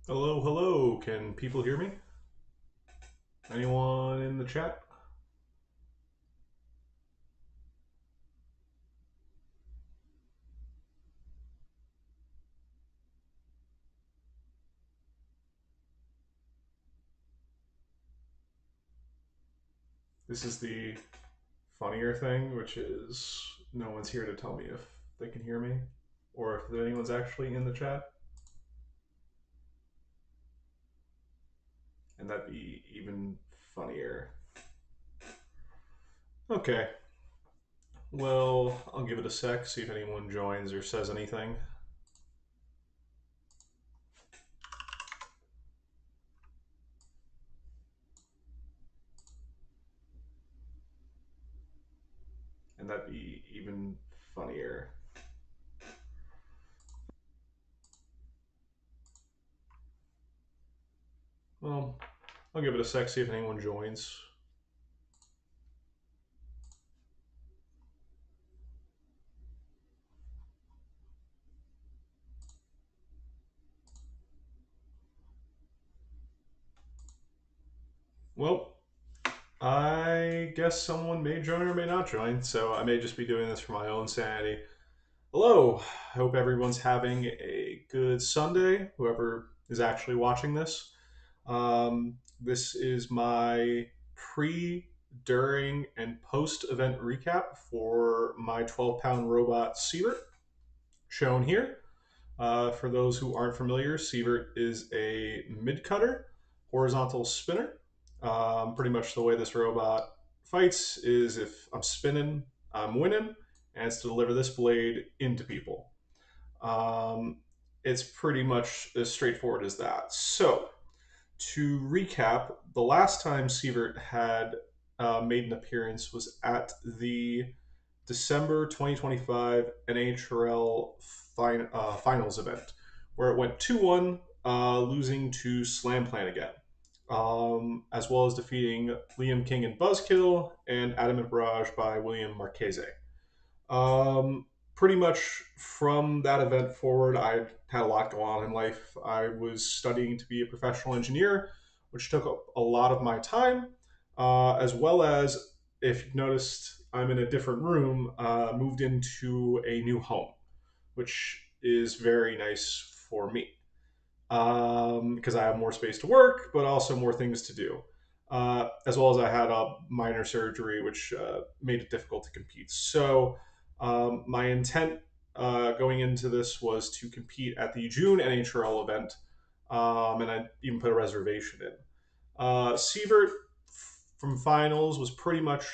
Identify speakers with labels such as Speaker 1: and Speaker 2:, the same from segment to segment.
Speaker 1: Hello, hello. Can people hear me? Anyone in the chat? This is the funnier thing, which is no one's here to tell me if they can hear me or if anyone's actually in the chat. And that'd be even funnier. Okay. Well, I'll give it a sec, see if anyone joins or says anything. And that'd be even funnier. Well, I'll give it a sec, see if anyone joins. Well, I guess someone may join or may not join, so I may just be doing this for my own sanity. Hello, I hope everyone's having a good Sunday, whoever is actually watching this. This is my pre, during, and post event recap for my 12-pound robot Sievert, shown here. For those who aren't familiar, Sievert is a mid cutter, horizontal spinner. Pretty much the way this robot fights is if I'm spinning, I'm winning, and it's to deliver this blade into people. Um, it's pretty much as straightforward as that. So, to recap, the last time Sievert had made an appearance was at the December 2025 NHRL finals event, where it went 2-1, losing to Slam Plan again, as well as defeating Liam King and Buzzkill and Adam and Barrage by William Marchese. Pretty much from that event forward, I had a lot going on in life. I was studying to be a professional engineer, which took up a lot of my time, as well as, if you've noticed, I'm in a different room, moved into a new home, which is very nice for me because I have more space to work, but also more things to do. As well as I had a minor surgery, which made it difficult to compete. So, my intent going into this was to compete at the June NHRL event, and I even put a reservation in. Sievert from finals was pretty much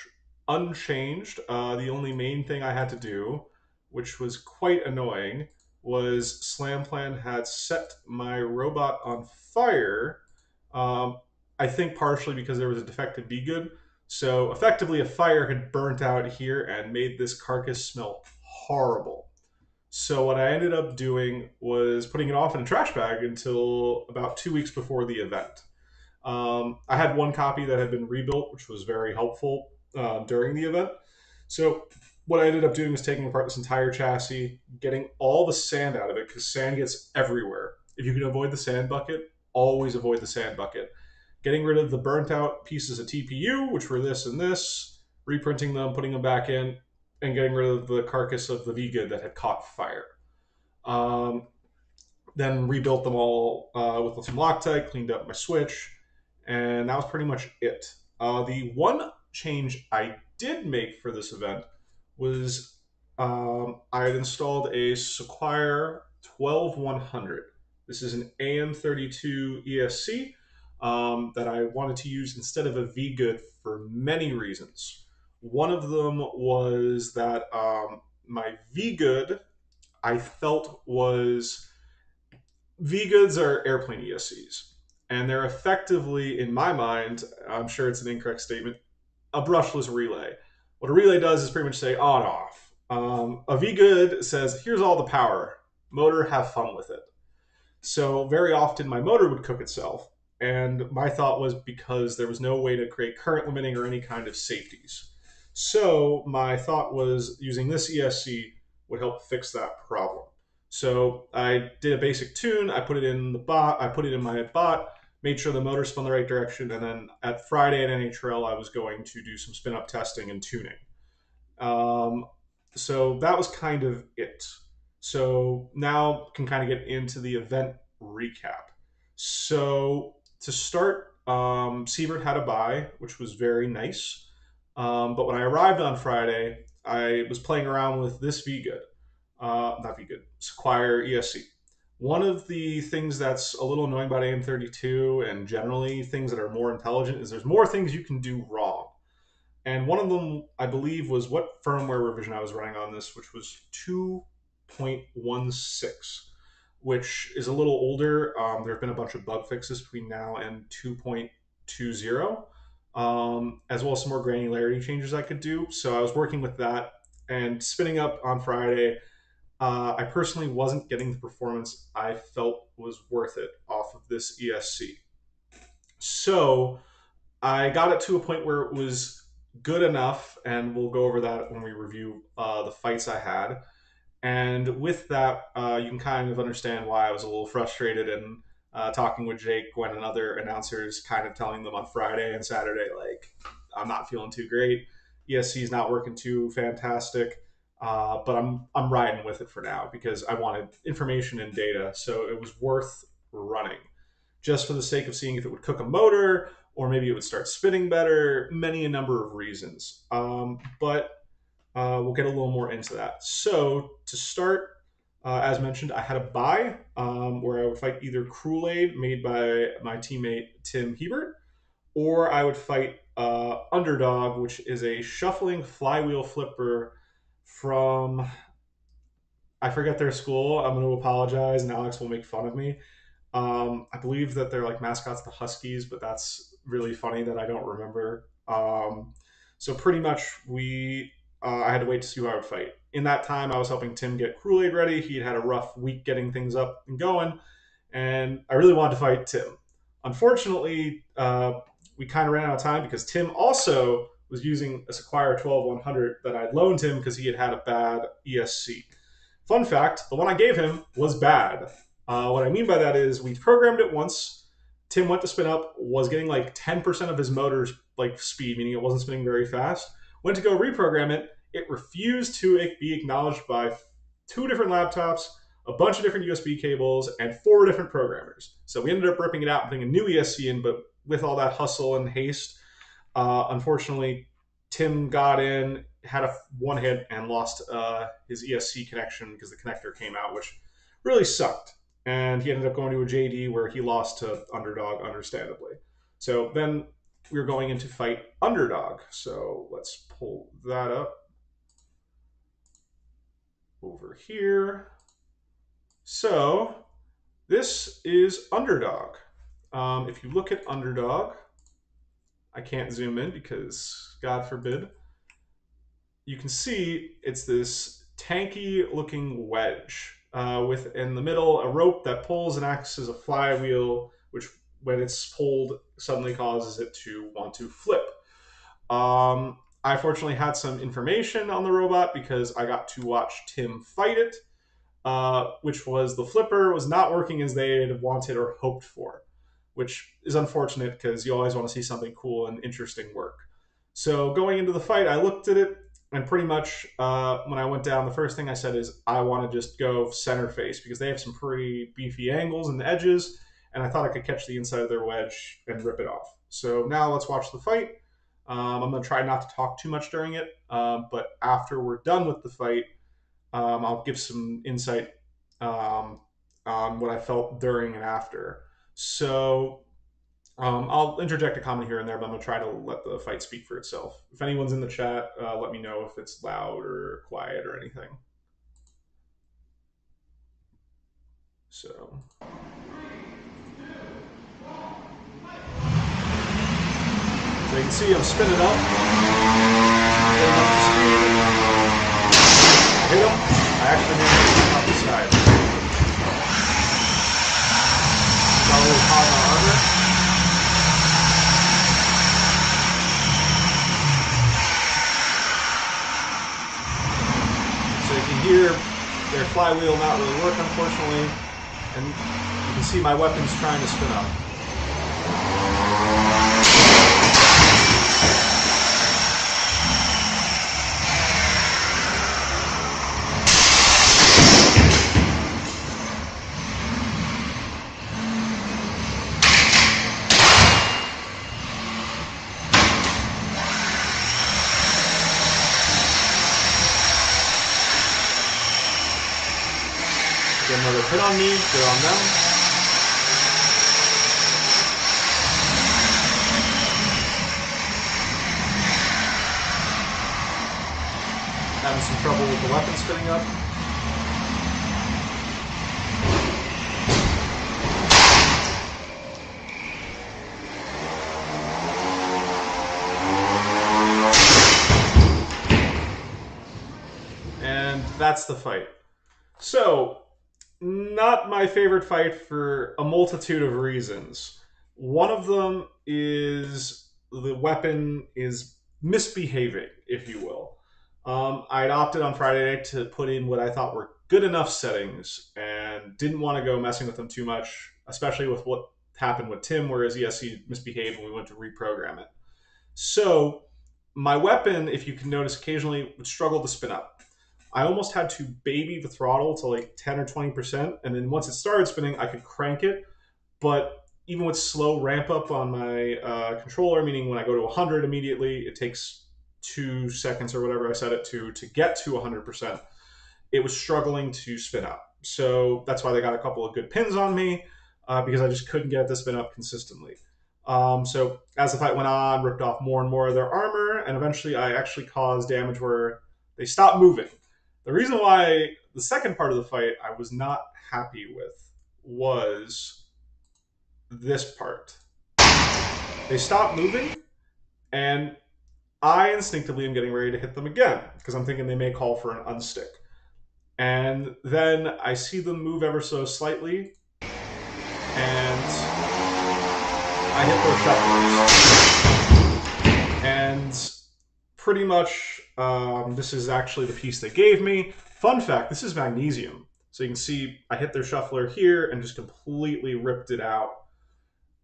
Speaker 1: unchanged. The only main thing I had to do, which was quite annoying, was Slam Plan had set my robot on fire. Um, I think partially because there was a defective V good. So effectively, a fire had burnt out here and made this carcass smell horrible. So what I ended up doing was putting it off in a trash bag until about 2 weeks before the event. I had one copy that had been rebuilt, which was very helpful during the event. So what I ended up doing was taking apart this entire chassis, getting all the sand out of it because sand gets everywhere. If you can avoid the sand bucket, always avoid the sand bucket. Getting rid of the burnt out pieces of TPU, which were this and this, reprinting them, putting them back in, and getting rid of the carcass of the V-Good that had caught fire. Um, then rebuilt them all with some Loctite, cleaned up my switch, and that was pretty much it. The one change I did make for this event was I had installed a Sequire 12100. This is an AM32 ESC that I wanted to use instead of a V-Good for many reasons. One of them was that my V-Good I felt was V-Goods are airplane ESCs, and they're effectively, in my mind, I'm sure it's an incorrect statement, a brushless relay. What a relay does is pretty much say on off. A V-Good says, here's all the power. Motor, have fun with it. So very often my motor would cook itself, and my thought was because there was no way to create current limiting or any kind of safeties. So my thought was using this ESC would help fix that problem. So I did a basic tune. I put it in the bot. I put it in my bot. Made sure the motor spun the right direction. And then at Friday at NHRL, I was going to do some spin up testing and tuning. Um, so that was kind of it. So now can kind of get into the event recap. So to start, Sievert had a bye, which was very nice. But when I arrived on Friday, I was playing around with this VGood, not VGood, Sequire ESC. One of the things that's a little annoying about AM32 and generally things that are more intelligent is there's more things you can do wrong. And one of them, I believe, was what firmware revision I was running on this, which was 2.16, which is a little older. There have been a bunch of bug fixes between now and 2.20, as well as some more granularity changes I could do. So I was working with that and spinning up on Friday. I personally wasn't getting the performance I felt was worth it off of this ESC. So I got it to a point where it was good enough, and we'll go over that when we review the fights I had. And with that, you can kind of understand why I was a little frustrated and talking with Jake, Gwen, and other announcers, kind of telling them on Friday and Saturday, like, I'm not feeling too great. ESC is not working too fantastic, but I'm riding with it for now because I wanted information and data, so it was worth running just for the sake of seeing if it would cook a motor or maybe it would start spinning better, many a number of reasons. But we'll get a little more into that. So to start, as mentioned, I had a buy where I would fight either Cruel-Aid made by my teammate Tim Hebert, or I would fight Underdog, which is a shuffling flywheel flipper from, I forget their school. I'm going to apologize, and Alex will make fun of me. I believe that they're like mascots, the Huskies, but that's really funny that I don't remember. So pretty much I had to wait to see who I would fight. In that time, I was helping Tim get Cruel-Aid ready. He had a rough week getting things up and going, and I really wanted to fight Tim. Unfortunately, we kind of ran out of time because Tim also was using a Sequire 12100 that I'd loaned him because he had had a bad ESC. Fun fact, the one I gave him was bad. What I mean by that is we programmed it once. Tim went to spin up, was getting like 10% of his motor's like speed, meaning it wasn't spinning very fast. Went to go reprogram it. It refused to be acknowledged by 2 different laptops, a bunch of different USB cables, and 4 different programmers. So we ended up ripping it out and putting a new ESC in, but with all that hustle and haste, unfortunately, Tim got in, had a one hit, and lost his ESC connection because the connector came out, which really sucked. And he ended up going to a JD where he lost to Underdog, understandably. So then we were going in to fight Underdog. So let's pull that up over here. So this is Underdog. If you look at Underdog, I can't zoom in because, God forbid, you can see it's this tanky looking wedge with in the middle a rope that pulls and acts as a flywheel, which when it's pulled suddenly causes it to want to flip. I fortunately had some information on the robot because I got to watch Tim fight it, which was the flipper was not working as they had wanted or hoped for, which is unfortunate because you always want to see something cool and interesting work. So going into the fight, I looked at it, and pretty much when I went down, the first thing I said is I want to just go center face because they have some pretty beefy angles and edges, and I thought I could catch the inside of their wedge and rip it off. So now let's watch the fight. I'm going to try not to talk too much during it, but after we're done with the fight, I'll give some insight on what I felt during and after. So I'll interject a comment here and there, but I'm going to try to let the fight speak for itself. If anyone's in the chat, let me know if it's loud or quiet or anything. So. So you can see I'm spinning up. Getting up to speed. I hit him. I actually managed to come up the side. Got a little hot on armor. So you can hear their flywheel not really work, unfortunately, and you can see my weapon's trying to spin up. Get another hit on me, good on them. Having some trouble with the weapon spinning up. And that's the fight. So, not my favorite fight for a multitude of reasons. One of them is the weapon is misbehaving, if you will. I'd opted on Friday night to put in what I thought were good enough settings and didn't want to go messing with them too much, especially with what happened with Tim, where his ESC misbehaved and we went to reprogram it. So, my weapon, if you can notice occasionally, would struggle to spin up. I almost had to baby the throttle to like 10 or 20%. And then once it started spinning, I could crank it. But even with slow ramp up on my controller, meaning when I go to 100 immediately, it takes 2 seconds or whatever I set it to get to 100%. It was struggling to spin up. So that's why they got a couple of good pins on me because I just couldn't get it to spin up consistently. So as the fight went on, ripped off more and more of their armor. And eventually I actually caused damage where they stopped moving. The reason why the second part of the fight I was not happy with was this part. They stopped moving, and I instinctively am getting ready to hit them again because I'm thinking they may call for an unstick. And then I see them move ever so slightly, and I hit their shufflers. And pretty much, this is actually the piece they gave me. Fun fact, this is magnesium. So you can see I hit their shuffler here and just completely ripped it out.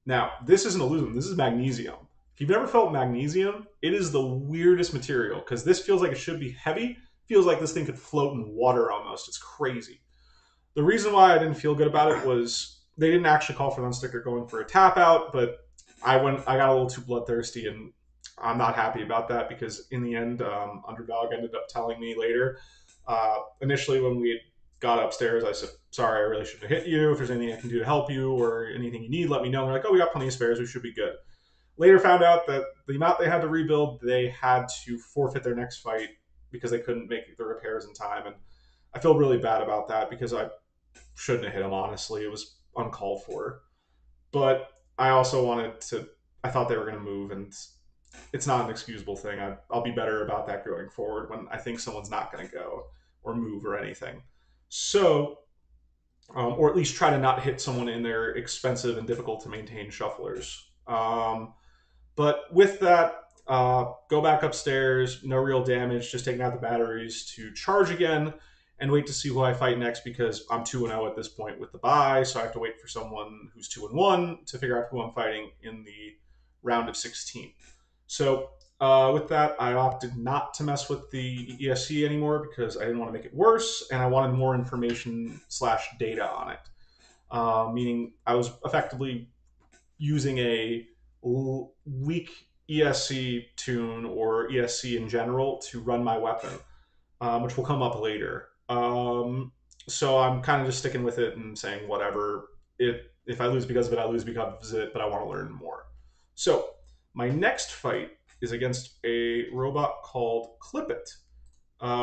Speaker 1: Now, this isn't aluminum, this is magnesium. If you've never felt magnesium, it is the weirdest material because this feels like it should be heavy. Feels like this thing could float in water almost. It's crazy. The reason why I didn't feel good about it was they didn't actually call for an unstick or going for a tap out, but I got a little too bloodthirsty and I'm not happy about that because in the end, Underdog ended up telling me later. Initially, when we got upstairs, I said, sorry, I really shouldn't have hit you. If there's anything I can do to help you or anything you need, let me know. And they're like, oh, we got plenty of spares. We should be good. Later found out that the amount they had to rebuild, they had to forfeit their next fight because they couldn't make the repairs in time. And I feel really bad about that because I shouldn't have hit them, honestly. It was uncalled for. But I also I thought they were going to move, and it's not an excusable thing. I'll be better about that going forward when I think someone's not going to go or move or anything. So, or at least try to not hit someone in their expensive and difficult to maintain shufflers. But with that, go back upstairs, no real damage, just taking out the batteries to charge again and wait to see who I fight next because I'm 2-0 at this point with the bye, so I have to wait for someone who's 2-1 to figure out who I'm fighting in the round of 16. So with that, I opted not to mess with the ESC anymore because I didn't want to make it worse, and I wanted more information/data on it. Meaning I was effectively using a weak ESC tune or ESC in general to run my weapon, which will come up later. So I'm kind of just sticking with it and saying whatever. If I lose because of it, I lose because of it, but I want to learn more. So my next fight is against a robot called Clipit,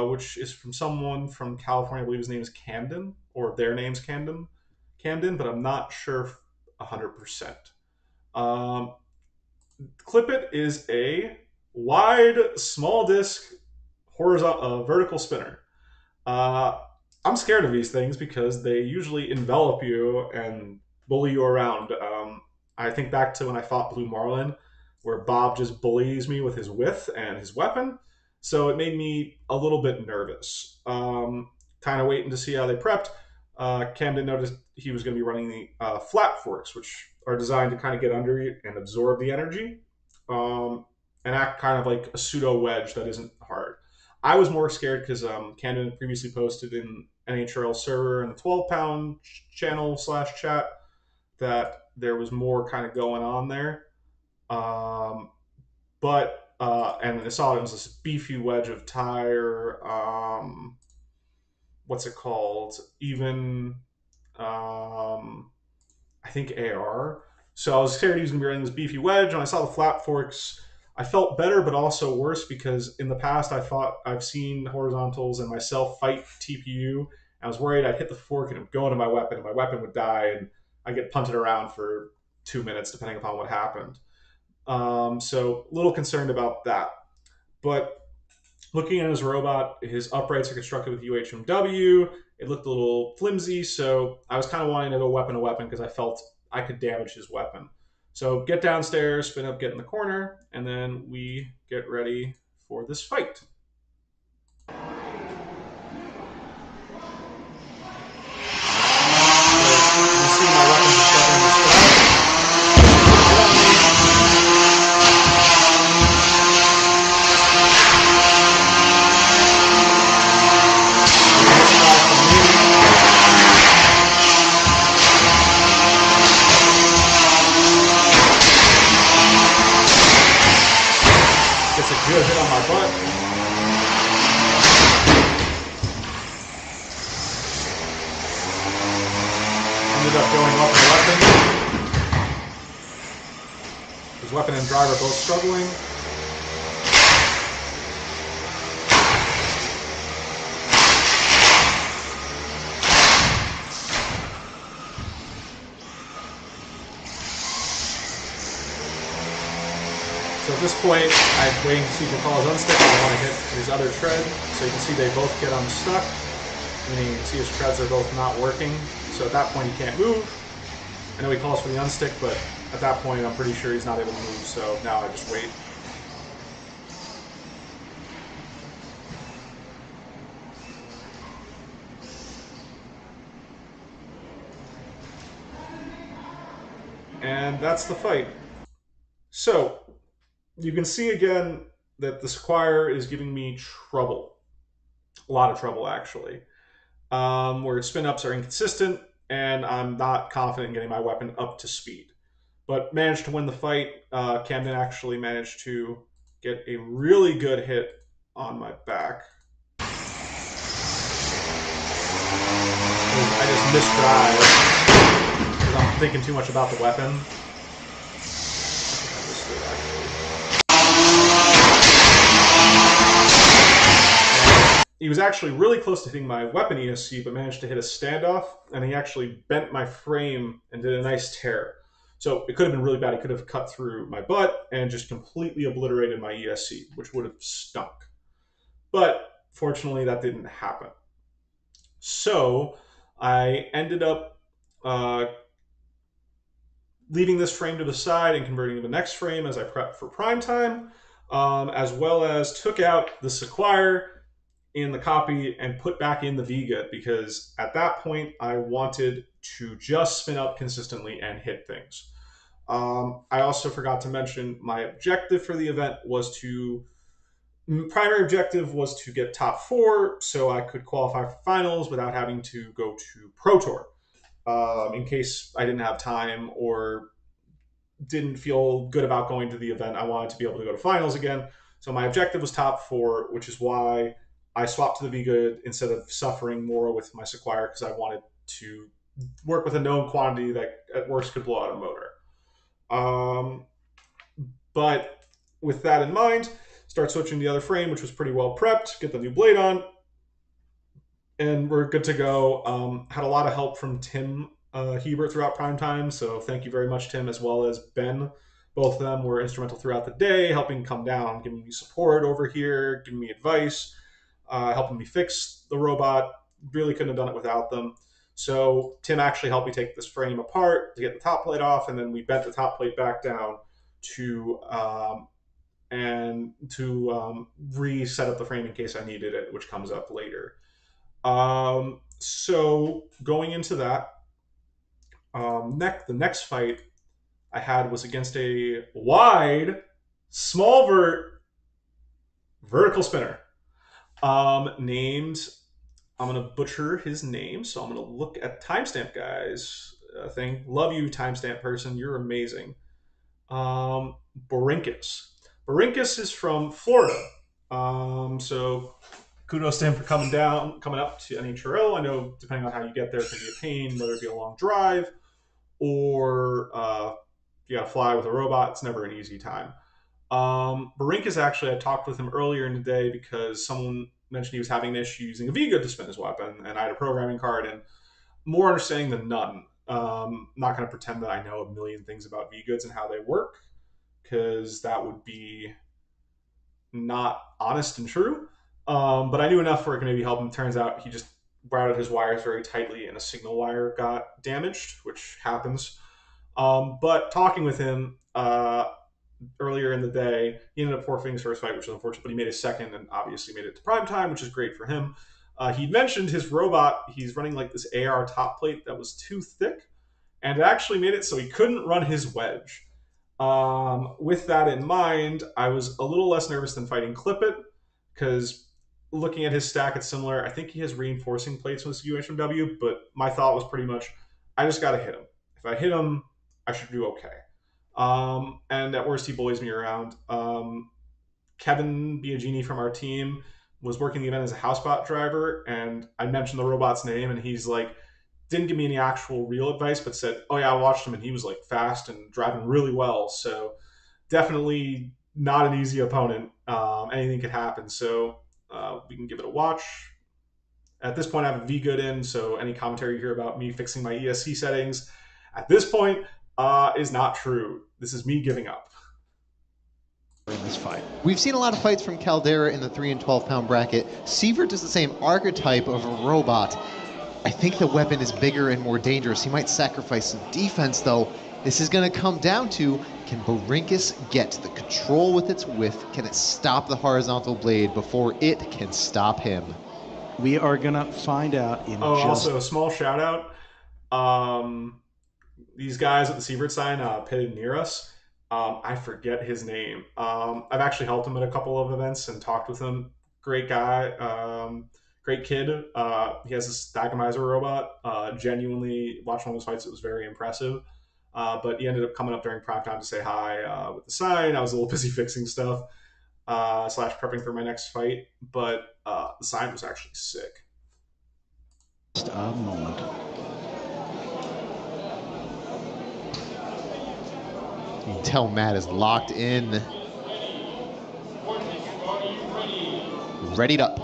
Speaker 1: which is from someone from California. I believe his name is Camden, or their name's Camden, but I'm not sure 100%. Clipit is a wide, small disc, horizontal, vertical spinner. I'm scared of these things because they usually envelop you and bully you around. I think back to when I fought Blue Marlin, where Bob just bullies me with his width and his weapon. So it made me a little bit nervous. kind of waiting to see how they prepped. Camden noticed he was going to be running the flat forks, which are designed to kind of get under it and absorb the energy, um, and act kind of like a pseudo wedge that isn't hard. I was more scared because Camden previously posted in NHRL server in the 12-pound channel slash chat that there was more kind of going on there. Um, but and I saw it was this beefy wedge of tire. What's it called? Even I think AR. So I was scared he was going to be running this beefy wedge. And I saw the flat forks. I felt better, but also worse because in the past I've seen horizontals and myself fight TPU. I was worried I'd hit the fork and it would go into my weapon, and my weapon would die, and I get punted around for 2 minutes depending upon what happened. So a little concerned about that. But looking at his robot, his uprights are constructed with UHMW. It looked a little flimsy, so I was kind of wanting to go weapon to weapon because I felt I could damage his weapon. So get downstairs, spin up, get in the corner, and then we get ready for this fight. So you can see my weapons are struggling to start. Gets a good hit on my butt. Ended up going weapon to weapon. His weapon and drive are both struggling. So at this point, I'm waiting to see if he calls unstick. I want to hit his other tread. So you can see they both get unstuck. Meaning you can see his treads are both not working. So at that point, he can't move. I know he calls for the unstick, but at that point, I'm pretty sure he's not able to move. So now I just wait. And that's the fight. So you can see again that the Squire is giving me trouble. A lot of trouble, actually. Where spin ups are inconsistent, and I'm not confident in getting my weapon up to speed. But managed to win the fight. Camden actually managed to get a really good hit on my back. I just misdrive because I'm thinking too much about the weapon. He was actually really close to hitting my weapon ESC, but managed to hit a standoff, and he actually bent my frame and did a nice tear. So it could have been really bad. He could have cut through my butt and just completely obliterated my ESC, which would have stunk. But fortunately, that didn't happen. So I ended up leaving this frame to the side and converting to the next frame as I prepped for prime time, as well as took out the Sequire in the copy and put back in the VGUT, because at that point I wanted to just spin up consistently and hit things. I also forgot to mention my objective for the event was primary objective was to get top 4 so I could qualify for finals without having to go to Pro Tour. In case I didn't have time or didn't feel good about going to the event, I wanted to be able to go to finals again. So my objective was top 4, which is why I swapped to the VGUT instead of suffering more with my Sequire, because I wanted to work with a known quantity that at worst could blow out a motor. But with that in mind, start switching the other frame, which was pretty well prepped, get the new blade on, and we're good to go. Had a lot of help from Tim Hebert throughout prime time, so thank you very much, Tim, as well as Ben. Both of them were instrumental throughout the day, helping come down, giving me support over here, giving me advice, helping me fix the robot. Really couldn't have done it without them. So Tim actually helped me take this frame apart to get the top plate off, and then we bent the top plate back down to reset up the frame in case I needed it, which comes up later. So going into that, the next fight I had was against a wide, small vertical spinner named. I'm gonna butcher his name, so I'm gonna look at timestamp guys thing. Love you, timestamp person. You're amazing. Um, Barinkus. Barinkus is from Florida. So kudos to him for coming up to NHRL. I know depending on how you get there, it can be a pain, whether it be a long drive or you got to fly with a robot. It's never an easy time. Barinkus actually, I talked with him earlier in the day because someone mentioned he was having an issue using a V-Good to spin his weapon, and I had a programming card and more understanding than none. Not going to pretend that I know a million things about V-Goods and how they work because that would be not honest and true. But I knew enough where it could maybe help him. Turns out he just routed his wires very tightly and a signal wire got damaged, which happens. But talking with him earlier in the day, he ended up forfeiting his first fight, which was unfortunate, but he made his second and obviously made it to prime time, which is great for him. He mentioned his robot, he's running like this AR top plate that was too thick, and it actually made it so he couldn't run his wedge. With that in mind, I was a little less nervous than fighting Clip It because looking at his stack, it's similar. I think he has reinforcing plates with his UHMW, but my thought was pretty much, I just got to hit him. If I hit him, I should do okay. And at worst, he bullies me around. Kevin Biagini from our team was working the event as a housebot driver, and I mentioned the robot's name, and he's like, didn't give me any actual real advice, but said, "Oh yeah, I watched him, and he was like fast and driving really well." So definitely not an easy opponent. Anything could happen. So we can give it a watch. At this point, I have a V-Good in, so any commentary you hear about me fixing my ESC settings at this point is not true. This is me giving up.
Speaker 2: In this fight, we've seen a lot of fights from Caldera in the 3 and 12 pound bracket. Sievert is the same archetype of a robot. I think the weapon is bigger and more dangerous. He might sacrifice some defense, though. This is going to come down to, can Barinkus get the control with its whiff? Can it stop the horizontal blade before it can stop him?
Speaker 3: We are going to find out in
Speaker 1: also a small shout out. These guys at the Sievert sign pitted near us. I forget his name. I've actually helped him at a couple of events and talked with him. Great guy. Great kid. He has this Dagomizer robot. Genuinely, watched one of his fights. It was very impressive. But he ended up coming up during prime time to say hi with the sign. I was a little busy fixing stuff / prepping for my next fight. But the sign was actually sick.
Speaker 3: Just a moment.
Speaker 2: You can tell Matt is locked in. Readied up.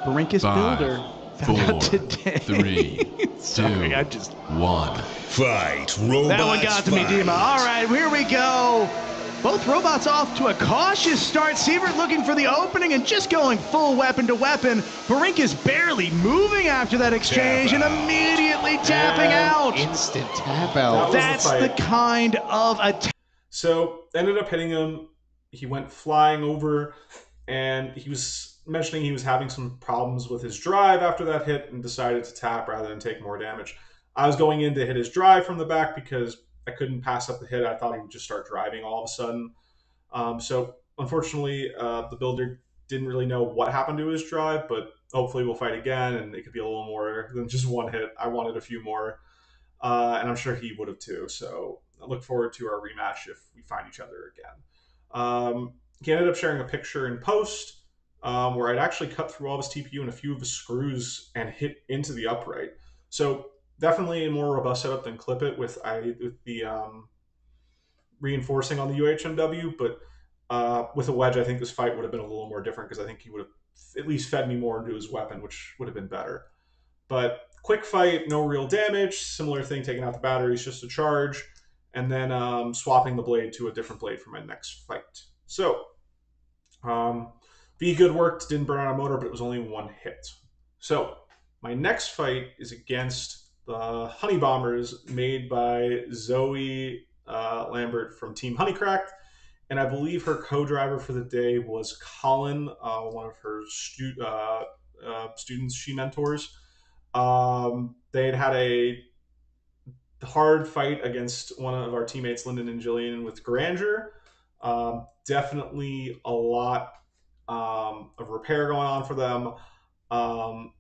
Speaker 3: Barinkus Builder found out today.
Speaker 4: 3,
Speaker 3: Sorry,
Speaker 4: 2,
Speaker 3: I just
Speaker 4: 1.
Speaker 5: Fight, robots.
Speaker 3: That one got to me, Dima. All right, here we go. Both robots off to a cautious start. Sievert looking for the opening and just going full weapon to weapon. Barinkus barely moving after that exchange and immediately tapping out.
Speaker 2: Instant tap out.
Speaker 3: That's the kind of attack.
Speaker 1: So ended up hitting him. He went flying over, and he was mentioning he was having some problems with his drive after that hit and decided to tap rather than take more damage. I was going in to hit his drive from the back because I couldn't pass up the hit. I thought he would just start driving all of a sudden. So unfortunately, the builder didn't really know what happened to his drive, but hopefully we'll fight again and it could be a little more than just one hit. I wanted a few more, and I'm sure he would have too. So I look forward to our rematch if we find each other again. He ended up sharing a picture in post where I'd actually cut through all of his TPU and a few of his screws and hit into the upright. So definitely a more robust setup than Clip It with the reinforcing on the UHMW, but with a wedge, I think this fight would have been a little more different because I think he would have at least fed me more into his weapon, which would have been better. But quick fight, no real damage, similar thing, taking out the batteries, just a charge, and then swapping the blade to a different blade for my next fight. So, V-Good worked, didn't burn out a motor, but it was only one hit. So, my next fight is against the Honey Bombers made by Zoe Lambert from Team Honeycracked and I believe her co-driver for the day was Colin, one of her students she mentors. They had a hard fight against one of our teammates, Lyndon and Jillian, with Grandeur. Definitely a lot of repair going on for them. Um,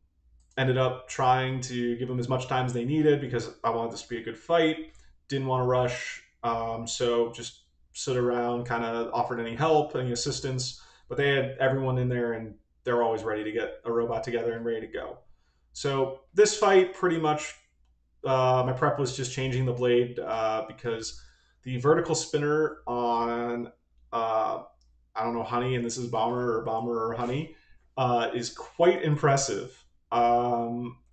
Speaker 1: Ended up trying to give them as much time as they needed because I wanted this to be a good fight. Didn't want to rush, so just stood around, kind of offered any help, any assistance. But they had everyone in there, and they're always ready to get a robot together and ready to go. So this fight, pretty much, my prep was just changing the blade because the vertical spinner on I don't know, Honey, and this is Bomber or Honey, is quite impressive.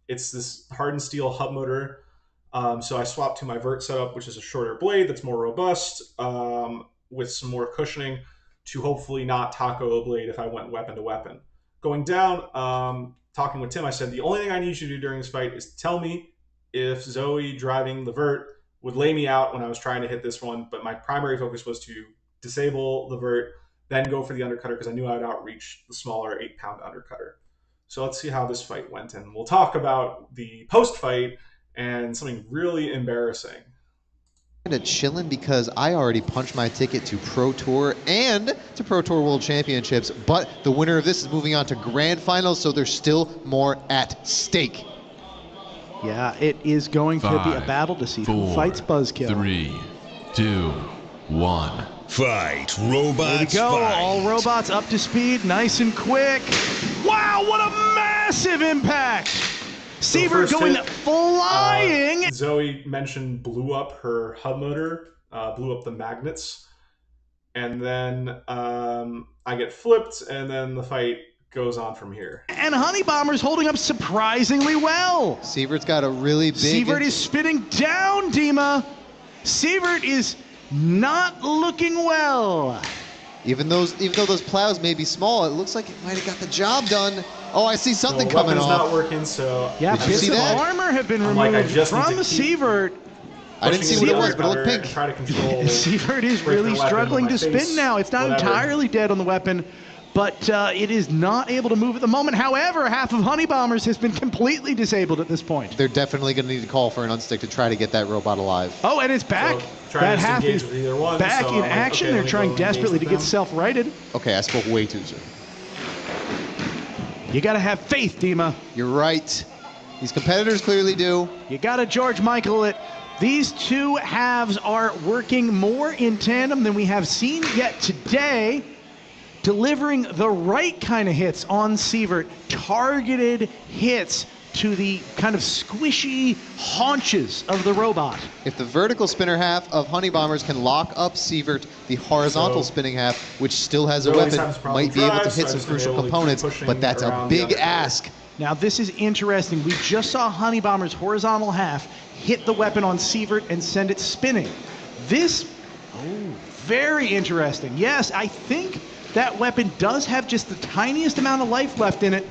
Speaker 1: It's this hardened steel hub motor. So I swapped to my Vert setup, which is a shorter blade that's more robust, with some more cushioning to hopefully not taco a blade if I went weapon to weapon. Going down, talking with Tim, I said, the only thing I need you to do during this fight is tell me if Zoe driving the Vert would lay me out when I was trying to hit this one, but my primary focus was to disable the Vert, then go for the undercutter because I knew I would outreach the smaller 8-pound undercutter. So let's see how this fight went, and we'll talk about the post-fight and something really embarrassing.
Speaker 2: Kind of chilling because I already punched my ticket to Pro Tour and to Pro Tour World Championships, but the winner of this is moving on to Grand Finals, so there's still more at stake.
Speaker 3: Yeah, it is going to be a battle to see who fights Buzzkill.
Speaker 4: 3, 2, 1.
Speaker 5: Fight, robots.
Speaker 3: There we go,
Speaker 5: fight.
Speaker 3: all robots up to speed, nice and quick. Wow, what a massive impact! Sievert going flying!
Speaker 1: Zoe mentioned blew up her hub motor, blew up the magnets, and then I get flipped, and then the fight goes on from here.
Speaker 3: And Honey Bomber's holding up surprisingly well.
Speaker 2: Sievert's got a really big...
Speaker 3: Sievert is spinning down, Dima. Sievert is not looking well.
Speaker 2: Even though those plows may be small, it looks like it might have got the job done. Oh, I see something coming off.
Speaker 1: Not working, so
Speaker 3: yeah, bits of armor have been removed from Sievert.
Speaker 2: I didn't see what it was, but it looked pink.
Speaker 1: Try to control.
Speaker 3: Sievert is really struggling to spin now. It's not entirely dead on the weapon, but it is not able to move at the moment. However, half of Honey Bombers has been completely disabled at this point.
Speaker 2: They're definitely going to need to call for an unstick to try to get that robot alive.
Speaker 3: Oh, and it's back.
Speaker 1: So
Speaker 3: that half is back in action. They're trying desperately to get self-righted.
Speaker 2: Okay, I spoke way too soon.
Speaker 3: You got to have faith, Dima.
Speaker 2: You're right. These competitors clearly do.
Speaker 3: You got to George Michael it. These two halves are working more in tandem than we have seen yet today, delivering the right kind of hits on Sievert, targeted hits to the kind of squishy haunches of the robot.
Speaker 2: If the vertical spinner half of Honey Bombers can lock up Sievert, the horizontal spinning half, which still has a weapon, might be able to hit some crucial components, but that's a big ask.
Speaker 3: Now this is interesting. We just saw Honey Bomber's horizontal half hit the weapon on Sievert and send it spinning. This, very interesting. Yes, I think that weapon does have just the tiniest amount of life left in it,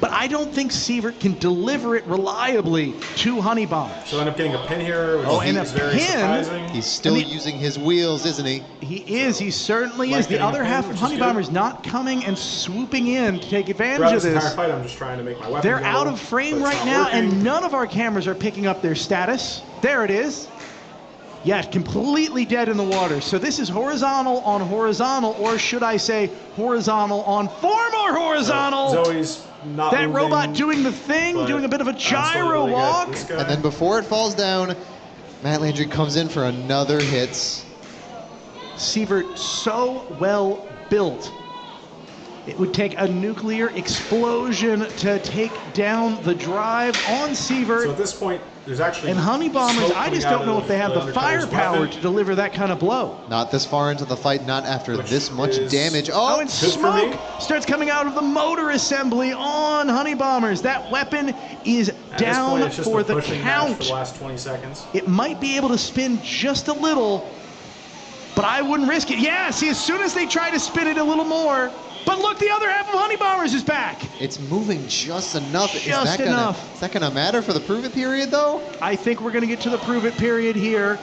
Speaker 3: but I don't think Sievert can deliver it reliably to Honey Bomber.
Speaker 1: So end up getting a pin here, which is very surprising.
Speaker 2: He's still using his wheels, isn't he?
Speaker 3: He is. He certainly is. The other half of Honey Bomber is not coming and swooping in to take advantage of this.
Speaker 1: Entire fight, I'm just trying to make my weapon
Speaker 3: They're out of frame right now, and none of our cameras are picking up their status. There it is. Yeah, completely dead in the water. So this is horizontal on horizontal, or should I say horizontal on four more horizontal.
Speaker 1: Zoe's not
Speaker 3: that
Speaker 1: moving,
Speaker 3: robot doing the thing, doing a bit of a gyro walk.
Speaker 2: And then before it falls down, Matt Landry comes in for another hit.
Speaker 3: Sievert so well built. It would take a nuclear explosion to take down the drive on Sievert.
Speaker 1: So at this point, there's actually...
Speaker 3: And Honey Bombers, I just don't know if they have the firepower to deliver that kind of blow.
Speaker 2: Not this far into the fight, not after this much damage.
Speaker 3: Oh, and smoke starts coming out of the motor assembly on Honey Bombers. That weapon is down for the count.
Speaker 1: For the last 20 seconds.
Speaker 3: It might be able to spin just a little, but I wouldn't risk it. Yeah, see, as soon as they try to spin it a little more, but look, the other half of Honey Bombers is back.
Speaker 2: It's moving just enough.
Speaker 3: Just enough.
Speaker 2: Is that going to matter for the prove-it period, though?
Speaker 3: I think we're going to get to the prove-it period here.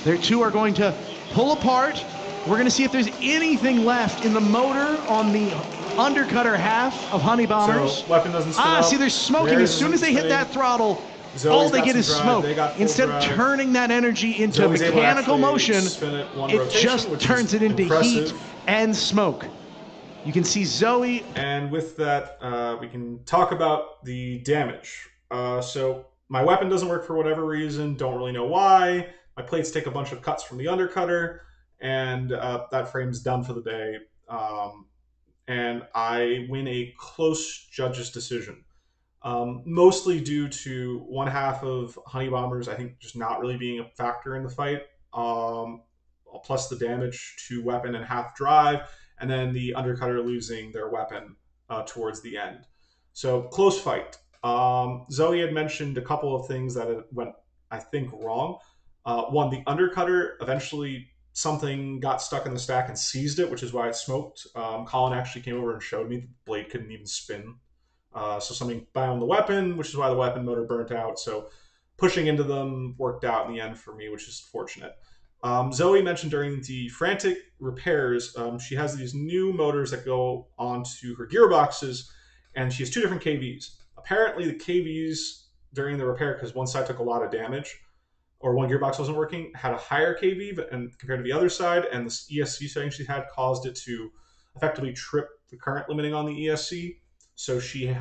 Speaker 3: Their two are going to pull apart, We're going to see if there's anything left in the motor on the undercutter half of Honey Bombers.
Speaker 1: So weapon doesn't spin up.
Speaker 3: See, they're smoking. As soon as they hit that throttle, all they get is smoke. Instead of turning that energy into mechanical motion, it just turns it into heat and smoke. You can see Zoe.
Speaker 1: And with that, we can talk about the damage. So my weapon doesn't work for whatever reason. Don't really know why. My plates take a bunch of cuts from the undercutter, and that frame's done for the day. And I win a close judge's decision. Mostly due to one half of Honey Bombers, I think, just not really being a factor in the fight, plus the damage to weapon and half drive, and then the undercutter losing their weapon towards the end. So, close fight. Zoe had mentioned a couple of things that went, I think, wrong. One, the undercutter, eventually something got stuck in the stack and seized it, which is why it smoked. Colin actually came over and showed me the blade couldn't even spin. So something bound the weapon, which is why the weapon motor burnt out. So pushing into them worked out in the end for me, which is fortunate. Zoe mentioned during the frantic repairs, she has these new motors that go onto her gearboxes, and she has 2 different KVs. Apparently the KVs during the repair, because one side took a lot of damage, or one gearbox wasn't working, had a higher KV and compared to the other side, and the ESC setting she had caused it to effectively trip the current limiting on the ESC. So she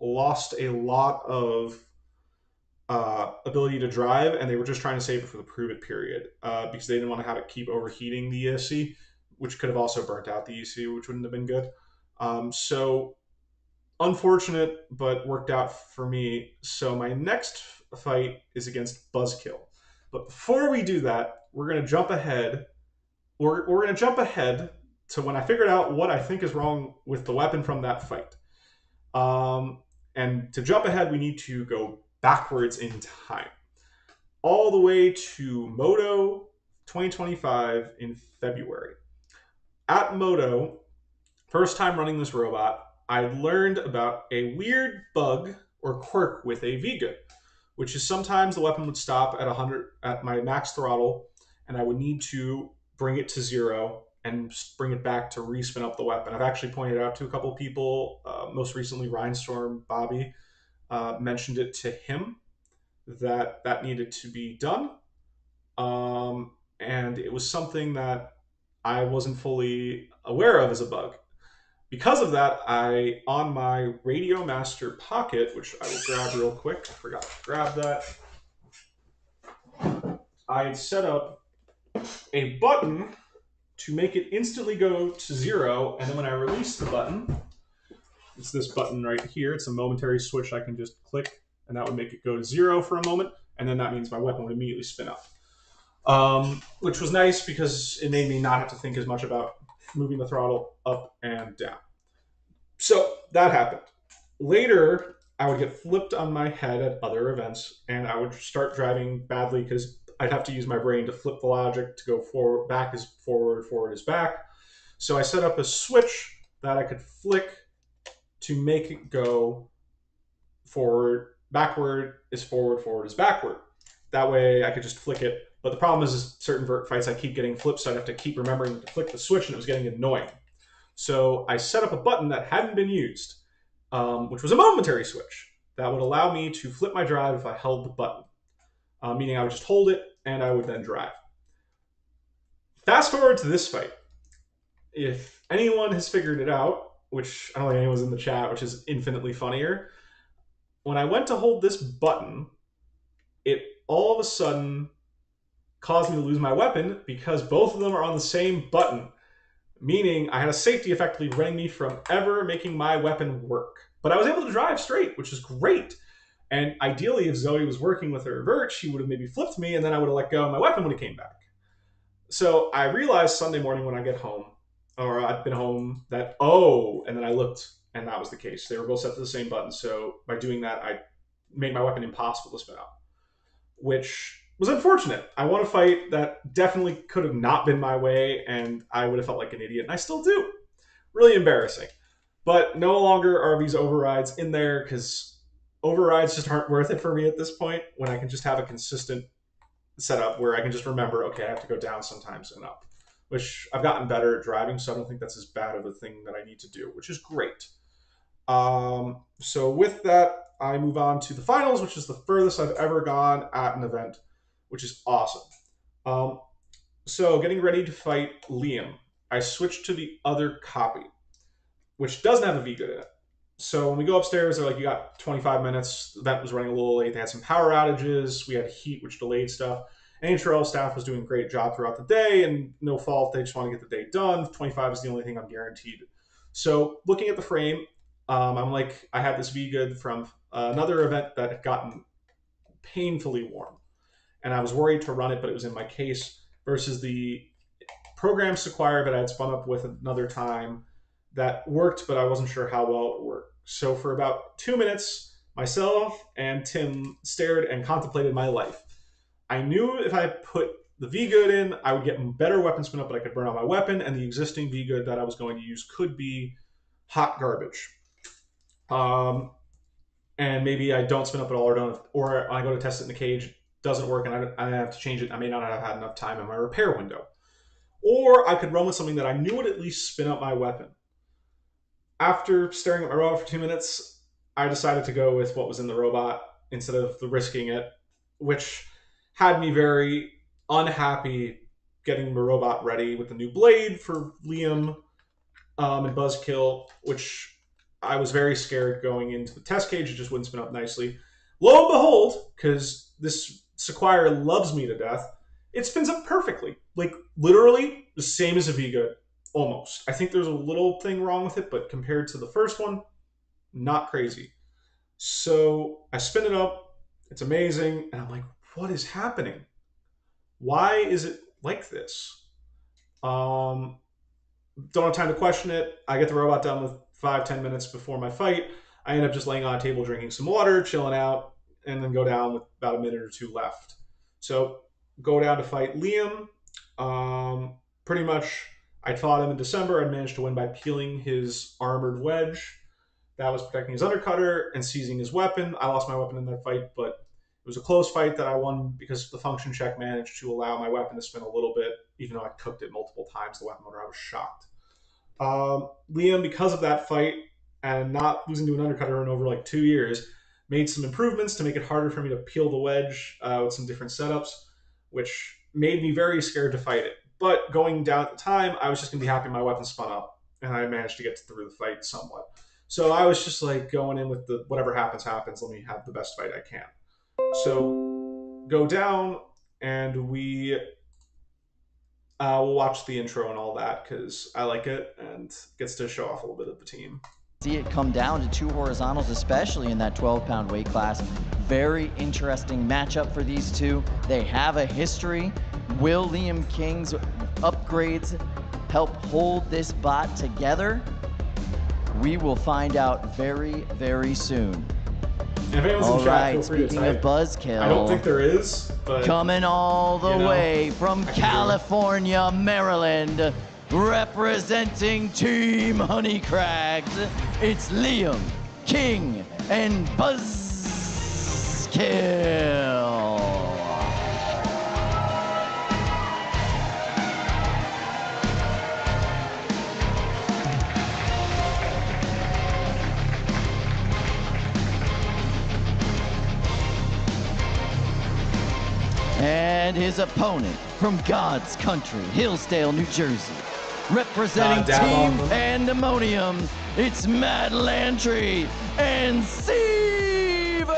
Speaker 1: lost a lot of ability to drive, and they were just trying to save it for the prove it period because they didn't want to have it keep overheating the ESC, which could have also burnt out the ECU, which wouldn't have been good. So unfortunate, but worked out for me. So my next fight is against Buzzkill. But before we do that, we're going to jump ahead. We're going to jump ahead to when I figured out what I think is wrong with the weapon from that fight. And to jump ahead, we need to go backwards in time. All the way to Moto 2025 in February. At Moto, first time running this robot, I learned about a weird bug or quirk with a V-Good, which is sometimes the weapon would stop at 100 at my max throttle, and I would need to bring it to 0 and bring it back to respin up the weapon. I've actually pointed it out to a couple of people, most recently Rhinestorm Bobby mentioned it to him that needed to be done. And it was something that I wasn't fully aware of as a bug. Because of that, on my Radio Master Pocket, which I will grab real quick, I forgot to grab that, I had set up a button to make it instantly go to 0, and then when I release the button, it's this button right here, it's a momentary switch I can just click, and that would make it go to 0 for a moment, and then that means my weapon would immediately spin up. Which was nice because it made me not have to think as much about moving the throttle up and down. So that happened. Later, I would get flipped on my head at other events, and I would start driving badly because I'd have to use my brain to flip the logic to go forward, back is forward, forward is back. So I set up a switch that I could flick to make it go forward, backward is forward, forward is backward. That way I could just flick it. But the problem is certain vert fights I keep getting flipped, so I'd have to keep remembering to flick the switch, and it was getting annoying. So I set up a button that hadn't been used, which was a momentary switch that would allow me to flip my drive if I held the button, meaning I would just hold it and I would then drive. Fast forward to this fight. If anyone has figured it out, which I don't think anyone's in the chat, which is infinitely funnier, when I went to hold this button, it all of a sudden caused me to lose my weapon because both of them are on the same button, meaning I had a safety effectively preventing me from ever making my weapon work. But I was able to drive straight, which is great. And ideally, if Zoe was working with her vert, she would have maybe flipped me, and then I would have let go, and my weapon would have came back. So I realized Sunday morning when I get home, or I'd been home, that, and then I looked, and that was the case. They were both set to the same button, so by doing that, I made my weapon impossible to spin out, which was unfortunate. I won a fight that definitely could have not been my way, and I would have felt like an idiot, and I still do. Really embarrassing. But no longer are these overrides in there, because overrides just aren't worth it for me at this point, when I can just have a consistent setup where I can just remember, okay, I have to go down sometimes and up, which I've gotten better at driving, so I don't think that's as bad of a thing that I need to do, which is great. So with that, I move on to the finals, which is the furthest I've ever gone at an event, which is awesome. Um, so getting ready to fight Liam, I switched to the other copy, which doesn't have a V good in it. So when we go upstairs, they're like, you got 25 minutes. The event was running a little late. They had some power outages. We had heat, which delayed stuff. NHRL staff was doing a great job throughout the day, and no fault. They just want to get the day done. 25 is the only thing I'm guaranteed. So looking at the frame, I'm like, I had this V good from another event that had gotten painfully warm, and I was worried to run it, but it was in my case versus the program Sequire that I had spun up with another time that worked, but I wasn't sure how well it would work. So for about 2 minutes, myself and Tim stared and contemplated my life. I knew if I put the V good in, I would get better weapon spin up, but I could burn out my weapon, and the existing V good that I was going to use could be hot garbage. And maybe I don't spin up at all, or I go to test it in the cage, doesn't work, and I have to change it. I may not have had enough time in my repair window. Or I could run with something that I knew would at least spin up my weapon. After staring at my robot for 2 minutes, I decided to go with what was in the robot instead of the risking it, which had me very unhappy getting the robot ready with the new blade for Liam and Buzzkill, which I was very scared going into the test cage. It just wouldn't spin up nicely. Lo and behold, because this Sequire loves me to death, it spins up perfectly. Like, literally the same as a V-Good, almost. I think there's a little thing wrong with it, but compared to the first one, not crazy. So I spin it up. It's amazing. And I'm like, what is happening? Why is it like this? Don't have time to question it. I get the robot done with 5-10 minutes before my fight. I end up just laying on a table drinking some water, chilling out, and then go down with about a minute or two left. So go down to fight Liam. Pretty much, I fought him in December. I managed to win by peeling his armored wedge. That was protecting his undercutter and seizing his weapon. I lost my weapon in that fight, but it was a close fight that I won because the function check managed to allow my weapon to spin a little bit, even though I cooked it multiple times, the weapon motor. I was shocked. Liam, because of that fight and not losing to an undercutter in over like 2 years, made some improvements to make it harder for me to peel the wedge with some different setups, which made me very scared to fight it. But going down at the time, I was just going to be happy my weapon spun up, and I managed to get through the fight somewhat. So I was just like going in with the whatever happens, happens. Let me have the best fight I can. So go down, and we'll watch the intro and all that because I like it and gets to show off a little bit of the team.
Speaker 5: See it come down to two horizontals, especially in that 12-pound weight class. Very interesting matchup for these two. They have a history. Will Liam King's upgrades help hold this bot together? We will find out very, very soon.
Speaker 1: And if anyone's in chat, feel free to
Speaker 5: speaking of
Speaker 1: type.
Speaker 5: Buzzkill,
Speaker 1: I don't think there is, but
Speaker 5: coming all the way from California, Maryland, representing Team Honeycracked, it's Liam, King, and Buzzkill. And his opponent from God's country, Hillsdale, New Jersey, representing Team Pandemonium, it's Matt Landry and Sievert.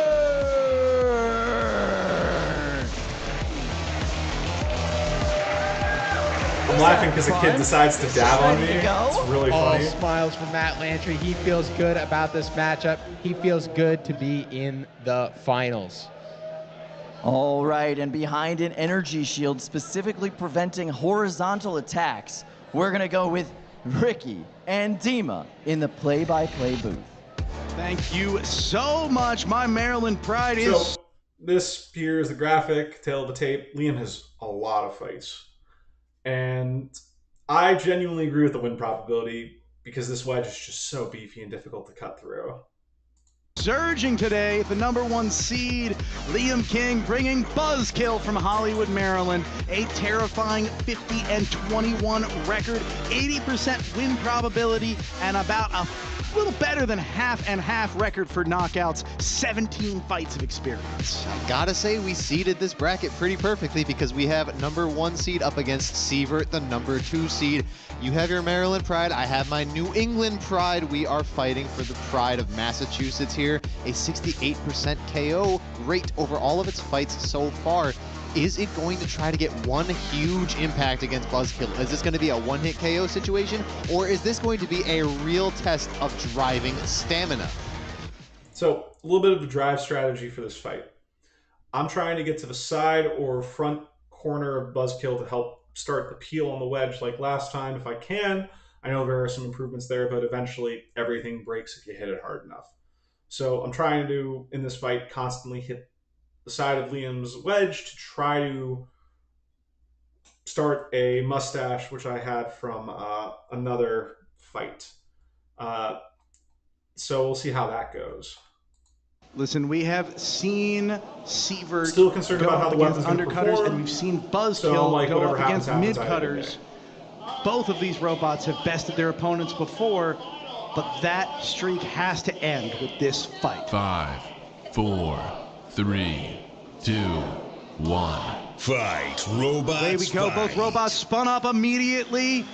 Speaker 1: I'm laughing because a kid decides to dab on me. It's really funny.
Speaker 6: All smiles from Matt Landry. He feels good about this matchup. He feels good to be in the finals.
Speaker 5: All right, and behind an energy shield specifically preventing horizontal attacks, we're gonna go with Ricky and Dima in the play-by-play booth.
Speaker 3: Thank you so much. My Maryland pride is...
Speaker 1: So this here is the graphic, tail of the tape. Liam has a lot of fights. And I genuinely agree with the win probability because this wedge is just so beefy and difficult to cut through.
Speaker 3: Surging today, the #1 seed, Liam King bringing Buzzkill from Hollywood, Maryland. A terrifying 50-21 record, 80% win probability, and about a little better than half and half record for knockouts, 17 fights of experience.
Speaker 2: I gotta say, we seeded this bracket pretty perfectly because we have #1 seed up against Sievert, the #2 seed. You have your Maryland pride, I have my New England pride. We are fighting for the pride of Massachusetts here. A 68% KO rate over all of its fights so far. Is it going to try to get one huge impact against Buzzkill? Is this going to be a one-hit KO situation, or is this going to be a real test of driving stamina?
Speaker 1: So, a little bit of a drive strategy for this fight. I'm trying to get to the side or front corner of Buzzkill to help start the peel on the wedge like last time if I can. I know there are some improvements there, but eventually everything breaks if you hit it hard enough. So I'm trying to, in this fight, constantly hit the side of Liam's wedge to try to start a mustache, which I had from another fight. So we'll see how that goes.
Speaker 3: Listen, we have seen Sievert
Speaker 1: Still concerned
Speaker 3: go
Speaker 1: about how
Speaker 3: up
Speaker 1: the
Speaker 3: against
Speaker 1: weapon's gonna
Speaker 3: undercutters,
Speaker 1: perform.
Speaker 3: and we've seen Buzzkill
Speaker 1: So, like,
Speaker 3: go
Speaker 1: whatever
Speaker 3: up against
Speaker 1: happens,
Speaker 3: mid-cutters. Both of these robots have bested their opponents before, but that streak has to end with this fight.
Speaker 4: 5, 4, 3, 2, 1.
Speaker 7: Fight, robots.
Speaker 3: Away we go. Both
Speaker 7: fight.
Speaker 3: robots spun up immediately.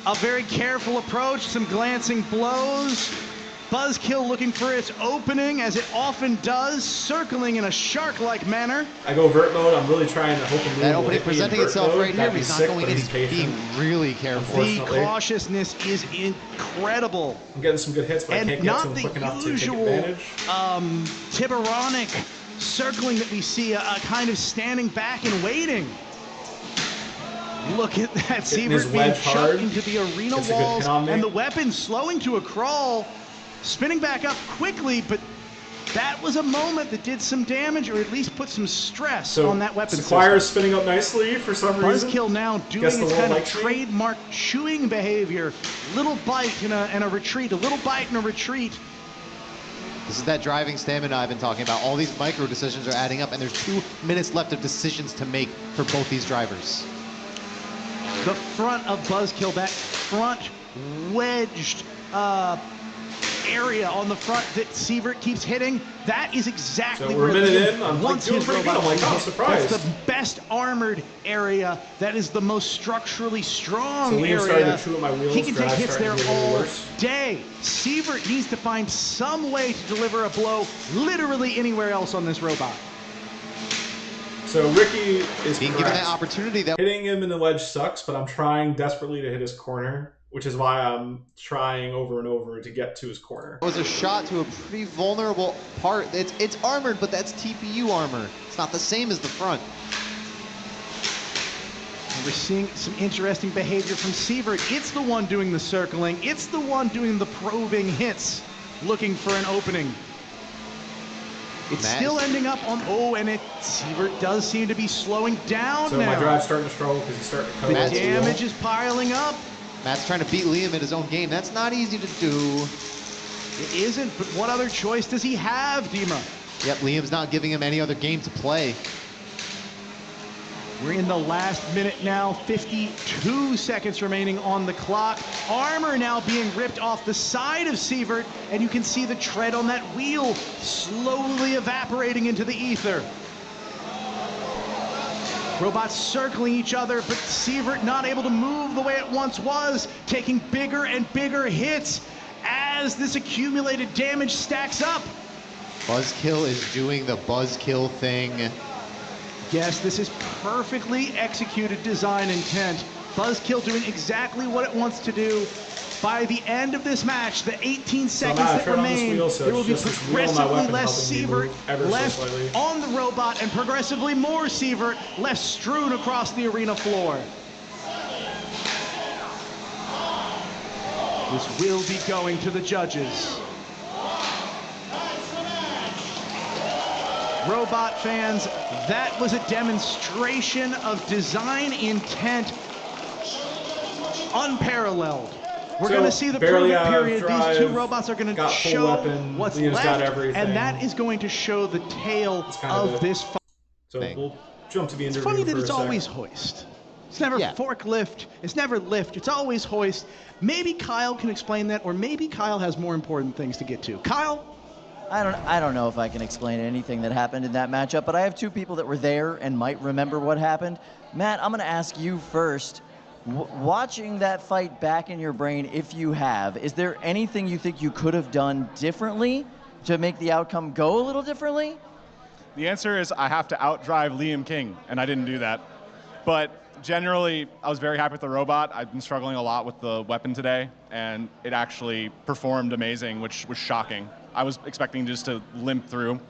Speaker 3: A very careful approach, some glancing blows. Buzzkill looking for its opening, as it often does, circling in a shark-like manner.
Speaker 1: I go vert mode. I'm really trying to hope Liam
Speaker 2: That
Speaker 1: will
Speaker 2: opening
Speaker 1: hit me in
Speaker 2: presenting
Speaker 1: vert
Speaker 2: itself
Speaker 1: mode.
Speaker 2: right here,
Speaker 1: That'd
Speaker 2: but
Speaker 1: be
Speaker 2: he's not
Speaker 1: sick,
Speaker 2: going
Speaker 1: but
Speaker 2: in.
Speaker 1: he's
Speaker 2: He's being
Speaker 1: patient.
Speaker 2: really careful.
Speaker 3: The
Speaker 1: Unfortunately.
Speaker 3: cautiousness is incredible.
Speaker 1: I'm getting some good hits, but
Speaker 3: And
Speaker 1: I can't get to
Speaker 3: not
Speaker 1: him
Speaker 3: the
Speaker 1: quick enough to take
Speaker 3: usual
Speaker 1: advantage.
Speaker 3: Tiburonic circling that we see, a kind of standing back and waiting. Look at that,
Speaker 1: Hitting his
Speaker 3: Sievert being
Speaker 1: wedge hard.
Speaker 3: chucked into the arena
Speaker 1: Gets a good
Speaker 3: walls,
Speaker 1: hit on me.
Speaker 3: and the weapon slowing to a crawl, spinning back up quickly, but that was a moment that did some damage, or at least put some stress
Speaker 1: So
Speaker 3: on that weapon
Speaker 1: Sequire's
Speaker 3: system.
Speaker 1: spinning up nicely for some reason.
Speaker 3: Buzzkill now doing
Speaker 1: Guess the
Speaker 3: its
Speaker 1: world
Speaker 3: kind of
Speaker 1: likes me.
Speaker 3: trademark chewing behavior. Little bite and a retreat, a little bite and a retreat.
Speaker 2: This is that driving stamina I've been talking about. All these micro decisions are adding up, and there's 2 minutes left of decisions to make for both these drivers.
Speaker 3: The front of Buzzkill, that front wedged area on the front that Sievert keeps hitting, that is exactly
Speaker 1: So we're
Speaker 3: where
Speaker 1: a minute
Speaker 3: Liam
Speaker 1: in, I'm
Speaker 3: wants
Speaker 1: doing
Speaker 3: his
Speaker 1: pretty good.
Speaker 3: robot
Speaker 1: I'm like,
Speaker 3: to
Speaker 1: oh,
Speaker 3: hit.
Speaker 1: surprised.
Speaker 3: That's the best armored area. That is the most structurally strong
Speaker 1: So Liam
Speaker 3: area.
Speaker 1: started to chew at my wheels.
Speaker 3: He can take
Speaker 1: Drive's
Speaker 3: hits there
Speaker 1: starting to get a little
Speaker 3: all
Speaker 1: worse.
Speaker 3: day. Sievert needs to find some way to deliver a blow literally anywhere else on this robot.
Speaker 1: So Ricky is
Speaker 2: Being given
Speaker 1: correct.
Speaker 2: that opportunity, that
Speaker 1: Hitting him in the wedge sucks, but I'm trying desperately to hit his corner, which is why I'm trying over and over to get to his corner.
Speaker 2: was a shot to a pretty vulnerable part. It's armored, but that's TPU armor. It's not the same as the front.
Speaker 3: And we're seeing some interesting behavior from Sievert. It's the one doing the circling. It's the one doing the probing hits, looking for an opening. It's
Speaker 2: Matt
Speaker 3: still
Speaker 2: is-
Speaker 3: ending up on, Sievert does seem to be slowing down
Speaker 1: So
Speaker 3: now.
Speaker 1: my drive's starting to struggle because he's starting to cut
Speaker 3: The
Speaker 1: off the wheel.
Speaker 3: damage is piling up.
Speaker 2: Matt's trying to beat Liam in his own game. That's not easy to do.
Speaker 3: It isn't, but what other choice does he have, Dima?
Speaker 2: Yep, Liam's not giving him any other game to play.
Speaker 3: We're in the last minute now, 52 seconds remaining on the clock. Armor now being ripped off the side of Sievert, and you can see the tread on that wheel slowly evaporating into the ether. Robots circling each other, but Sievert not able to move the way it once was, taking bigger and bigger hits as this accumulated damage stacks up.
Speaker 2: Buzzkill is doing the Buzzkill thing.
Speaker 3: Yes, this is perfectly executed design intent. Buzzkill doing exactly what it wants to do. By the end of this match, the 18 seconds
Speaker 1: now I
Speaker 3: that
Speaker 1: turn on this
Speaker 3: remain,
Speaker 1: wheel, so
Speaker 3: there will
Speaker 1: it's
Speaker 3: be
Speaker 1: just this wheel on my
Speaker 3: progressively
Speaker 1: weapon
Speaker 3: less
Speaker 1: helping me
Speaker 3: Sievert
Speaker 1: move ever so
Speaker 3: left
Speaker 1: slightly.
Speaker 3: on the robot and progressively more Sievert left strewn across the arena floor. This will be going to the judges. Robot fans, that was a demonstration of design intent unparalleled. We're going to see the
Speaker 1: barely
Speaker 3: prove-it
Speaker 1: out of
Speaker 3: period.
Speaker 1: drive,
Speaker 3: These two robots are going to
Speaker 1: got full
Speaker 3: show
Speaker 1: weapon,
Speaker 3: what's
Speaker 1: Liam's got
Speaker 3: left,
Speaker 1: everything.
Speaker 3: and that is going to show the tale of this fight.
Speaker 1: So we'll jump to the interview.
Speaker 3: It's funny that
Speaker 1: for
Speaker 3: it's
Speaker 1: a sec.
Speaker 3: always hoist. It's never forklift. It's never lift. It's always hoist. Maybe Kyle can explain that, or maybe Kyle has more important things to get to. Kyle?
Speaker 5: I don't know if I can explain anything that happened in that matchup, but I have two people that were there and might remember what happened. Matt, I'm going to ask you first. Watching that fight back in your brain, if you have, is there anything you think you could have done differently to make the outcome go a little differently?
Speaker 7: The answer is I have to outdrive Liam King, and I didn't do that. But generally, I was very happy with the robot. I've been struggling a lot with the weapon today, and it actually performed amazing, which was shocking. I was expecting just to limp through.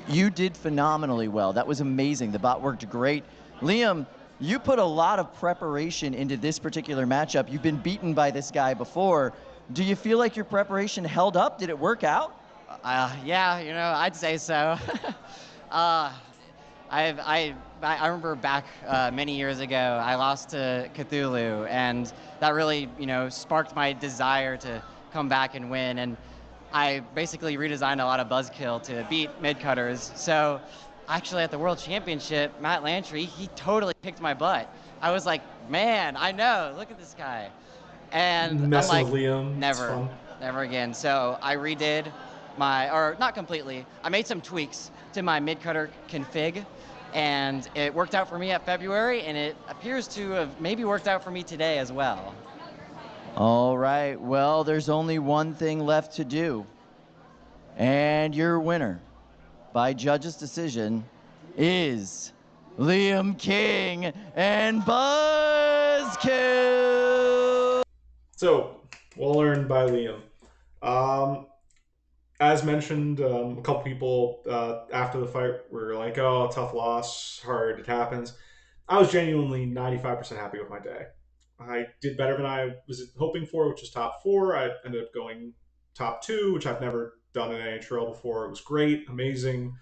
Speaker 5: You did phenomenally well. That was amazing. The bot worked great. Liam, you put a lot of preparation into this particular matchup. You've been beaten by this guy before. Do you feel like your preparation held up? Did it work out?
Speaker 8: Yeah, you know, I'd say so. I remember back many years ago, I lost to Cthulhu, and that really, you know, sparked my desire to come back and win. And I basically redesigned a lot of buzzkill to beat mid-cutters. So actually at the World Championship, Matt Lantry, he totally kicked my butt. I was like, man, I know, look at this guy. And I'm like,
Speaker 1: with Liam.
Speaker 8: never again. So I redid or not completely, I made some tweaks to my mid-cutter config, and it worked out for me at February, and it appears to have maybe worked out for me today as well.
Speaker 5: All right, well, there's only one thing left to do. And your winner, by judge's decision, is Liam King and Buzzkill.
Speaker 1: So, well earned by Liam. As mentioned, a couple people after the fight were like, oh, tough loss, hard, it happens. I was genuinely 95% happy with my day. I did better than I was hoping for, which is top 4. I ended up going top 2, which I've never done in NHRL before. It was great, amazing.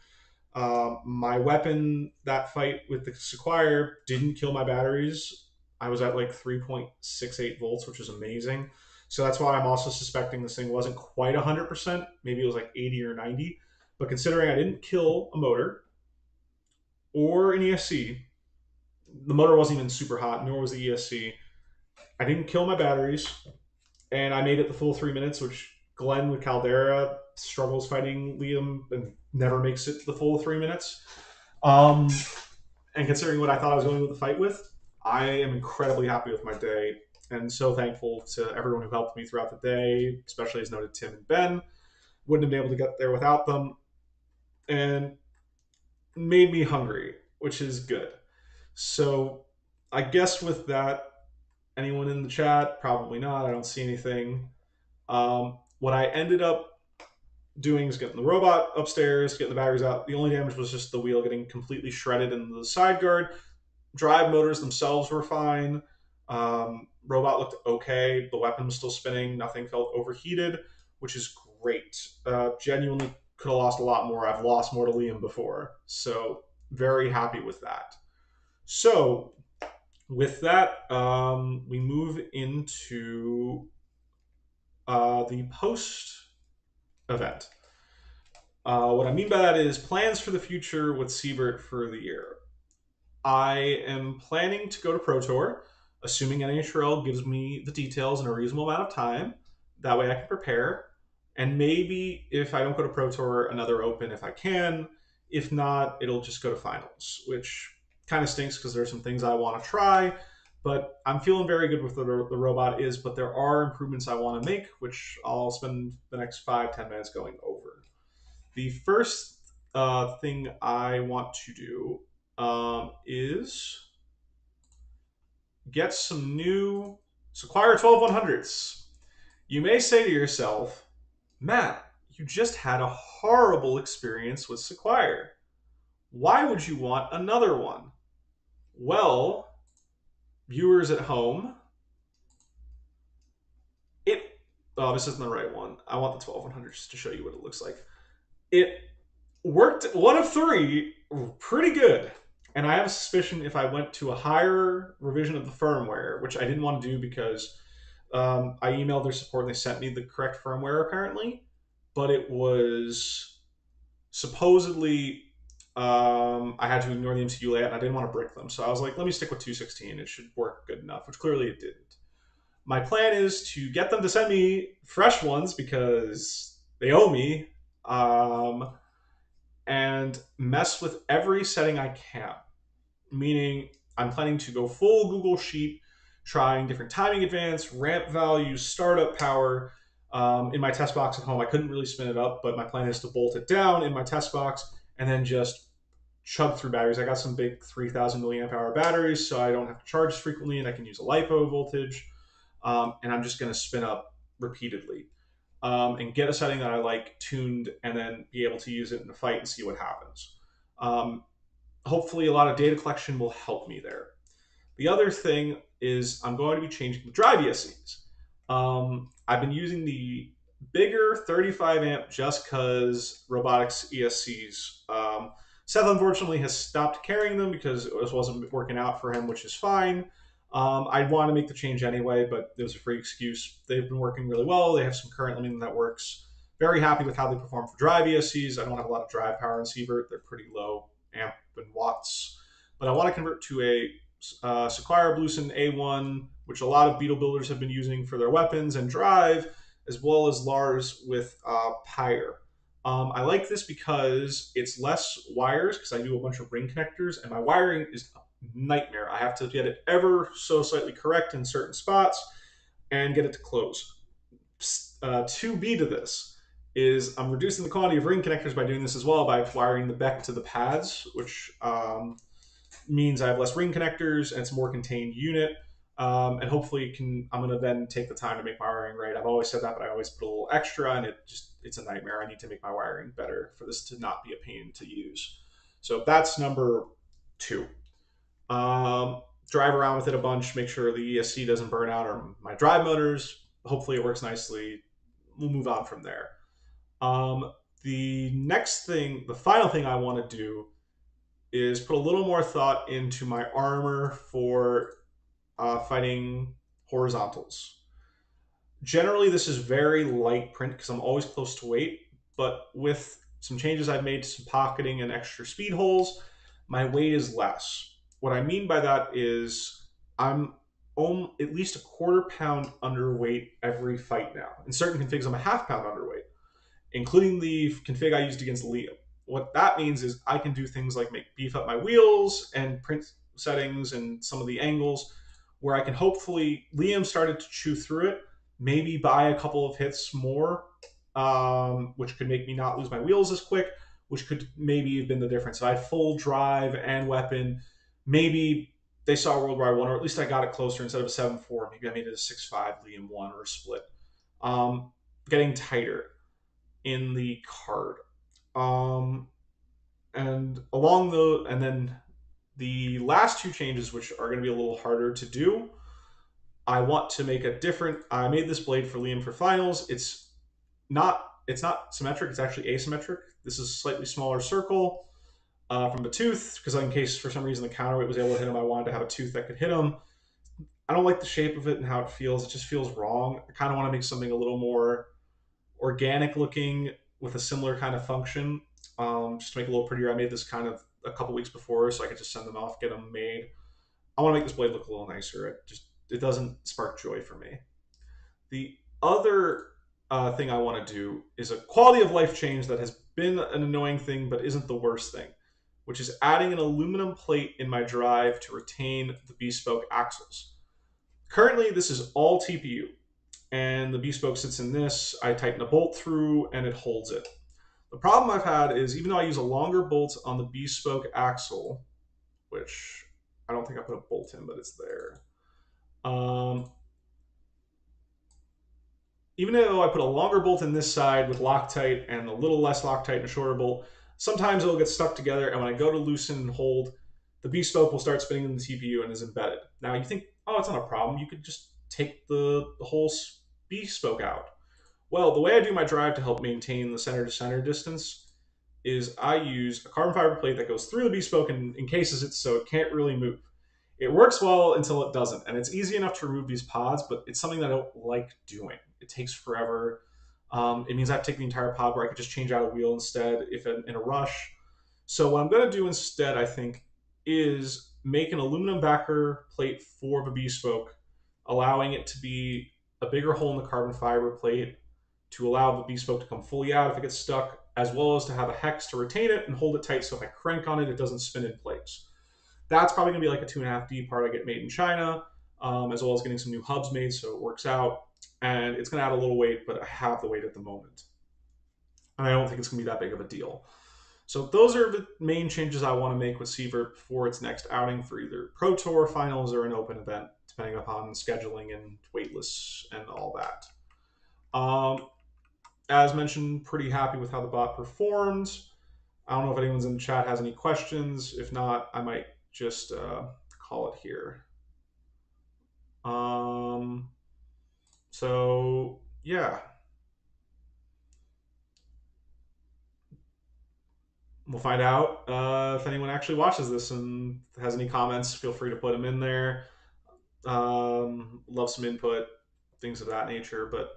Speaker 1: My weapon, that fight with the Sequire, didn't kill my batteries. I was at like 3.68 volts, which is amazing. So that's why I'm also suspecting this thing wasn't quite 100%. Maybe it was like 80 or 90. But considering I didn't kill a motor or an ESC, the motor wasn't even super hot, nor was the ESC. I didn't kill my batteries, and I made it the full 3 minutes, which Glenn with Caldera struggles fighting Liam and never makes it to the full 3 minutes. And considering what I thought I was going with the fight with, I am incredibly happy with my day, and so thankful to everyone who helped me throughout the day, especially as noted Tim and Ben. Wouldn't have been able to get there without them, and made me hungry, which is good. So I guess with that, anyone in the chat? Probably not. I don't see anything. What I ended up doing is getting the robot upstairs, getting the batteries out. The only damage was just the wheel getting completely shredded in the side guard. Drive motors themselves were fine. Robot looked okay. The weapon was still spinning. Nothing felt overheated, which is great. Genuinely could have lost a lot more. I've lost more to Liam before. So very happy with that. So with that, we move into the post event. What I mean by that is plans for the future with Sievert for the year. I am planning to go to Pro Tour, assuming NHRL gives me the details in a reasonable amount of time. That way I can prepare. And maybe if I don't go to Pro Tour, another Open if I can. If not, it'll just go to finals, which kind of stinks because there's some things I want to try. But I'm feeling very good with the robot is, but there are improvements I want to make, which I'll spend the next 5-10 minutes going over. The first thing I want to do is get some new Sequire 12100s. You may say to yourself, Matt, you just had a horrible experience with Sequire. Why would you want another one? Well, viewers at home, this isn't the right one. I want the 12100 just to show you what it looks like. It worked 1 of 3 pretty good. And I have a suspicion if I went to a higher revision of the firmware, which I didn't want to do because I emailed their support and they sent me the correct firmware apparently, but it was supposedly I had to ignore the MCU layout and I didn't want to brick them. So I was like, let me stick with 216. It should work good enough, which clearly it didn't. My plan is to get them to send me fresh ones because they owe me, um, and mess with every setting I can. Meaning, I'm planning to go full Google Sheet, trying different timing advance, ramp values, startup power. In my test box at home, I couldn't really spin it up, but my plan is to bolt it down in my test box and then just chug through batteries. I got some big 3,000 milliamp hour batteries, so I don't have to charge as frequently, and I can use a LiPo voltage. And I'm just going to spin up repeatedly, and get a setting that I like tuned, and then be able to use it in a fight and see what happens. Um, Hopefully, a lot of data collection will help me there. The other thing is I'm going to be changing the drive ESCs. I've been using the bigger 35 amp just because robotics ESCs. Seth unfortunately has stopped carrying them because it wasn't working out for him, which is fine. I'd want to make the change anyway, but it was a free excuse. They've been working really well. They have some current limiting that works. Very happy with how they perform for drive ESCs. I don't have a lot of drive power in Sievert. They're pretty low amp and watts. But I want to convert to a Sequire Blueson A1, which a lot of Beetle builders have been using for their weapons and drive, as well as Lars with Pyre. I like this because it's less wires, because I do a bunch of ring connectors, and my wiring is a nightmare. I have to get it ever so slightly correct in certain spots and get it to close. 2B to this is I'm reducing the quantity of ring connectors by doing this as well, by wiring the Beck to the pads, which means I have less ring connectors and it's a more contained unit. And hopefully I'm going to then take the time to make my wiring right. I've always said that, but I always put a little extra, and it's a nightmare. I need to make my wiring better for this to not be a pain to use. So that's number 2. Drive around with it a bunch, make sure the ESC doesn't burn out, or my drive motors. Hopefully it works nicely. We'll move on from there. The next thing, the final thing I want to do is put a little more thought into my armor for fighting horizontals. Generally, this is very light print because I'm always close to weight, but with some changes I've made to some pocketing and extra speed holes, my weight is less. What I mean by that is I'm at least a quarter pound underweight every fight now. In certain configs, I'm a half pound underweight, including the config I used against Liam. What that means is I can do things like beef up my wheels and print settings and some of the angles, where I can hopefully, Liam started to chew through it, maybe buy a couple of hits more, which could make me not lose my wheels as quick, which could maybe have been the difference. If I had full drive and weapon, maybe they saw World War I, or at least I got it closer. Instead of a 7-4, maybe I made it a 6-5 Liam 1 or a split. Getting tighter in the card. And then the last 2 changes, which are going to be a little harder to do, I want to make I made this blade for Liam for finals. It's not symmetric, it's actually asymmetric. This is a slightly smaller circle from the tooth, because in case for some reason the counterweight was able to hit him, I wanted to have a tooth that could hit him. I don't like the shape of it and how it feels. It just feels wrong. I kind of want to make something a little more organic looking with a similar kind of function, just to make it a little prettier. I made this kind of a couple weeks before, so I could just send them off, get them made. I want to make this blade look a little nicer. It doesn't spark joy for me. The other thing I want to do is a quality of life change that has been an annoying thing, but isn't the worst thing, which is adding an aluminum plate in my drive to retain the bespoke axles. Currently, this is all TPU, and the bespoke sits in this. I tighten a bolt through, and it holds it. The problem I've had is, even though I use a longer bolt on the bespoke axle, which I don't think I put a bolt in, but it's there. Even though I put a longer bolt in this side with Loctite and a little less Loctite and a shorter bolt, sometimes it'll get stuck together, and when I go to loosen and hold, the bespoke will start spinning in the TPU and is embedded. Now you think, oh, it's not a problem. You could just take the whole bespoke out. Well, the way I do my drive to help maintain the center-to-center distance is I use a carbon fiber plate that goes through the bespoke and encases it so it can't really move. It works well until it doesn't, and it's easy enough to remove these pods, but it's something that I don't like doing. It takes forever. It means I have to take the entire pod where I could just change out a wheel instead if in a rush. So what I'm going to do instead, I think, is make an aluminum backer plate for the bespoke, allowing it to be a bigger hole in the carbon fiber plate to allow the bespoke to come fully out if it gets stuck, as well as to have a hex to retain it and hold it tight so if I crank on it, it doesn't spin in place. That's probably going to be like a 2.5D part I get made in China, as well as getting some new hubs made so it works out. And it's going to add a little weight, but I have the weight at the moment. And I don't think it's going to be that big of a deal. So those are the main changes I want to make with Sievert for its next outing for either Pro Tour finals or an open event, depending upon scheduling and waitlist and all that. As mentioned, pretty happy with how the bot performed. I don't know if anyone's in the chat has any questions. If not, I might just call it here. So yeah, we'll find out if anyone actually watches this and has any comments. Feel free to put them in there. Love some input, things of that nature. But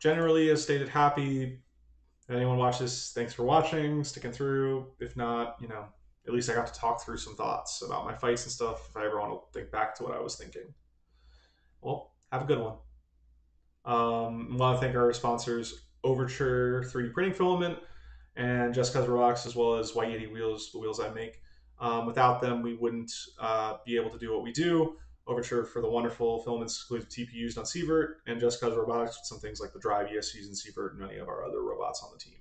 Speaker 1: generally, as stated, happy. If anyone watches this, thanks for watching, sticking through. If not, at least I got to talk through some thoughts about my fights and stuff if I ever want to think back to what I was thinking. Well, have a good one. I want to thank our sponsors, Overture 3D Printing Filament and Cuz Robotics, as well as Y80 Wheels, the wheels I make. Without them, we wouldn't be able to do what we do. Overture for the wonderful filaments exclusive TPUs on Sievert, and Cuz Robotics with some things like the drive ESCs in Sievert and many of our other robots on the team.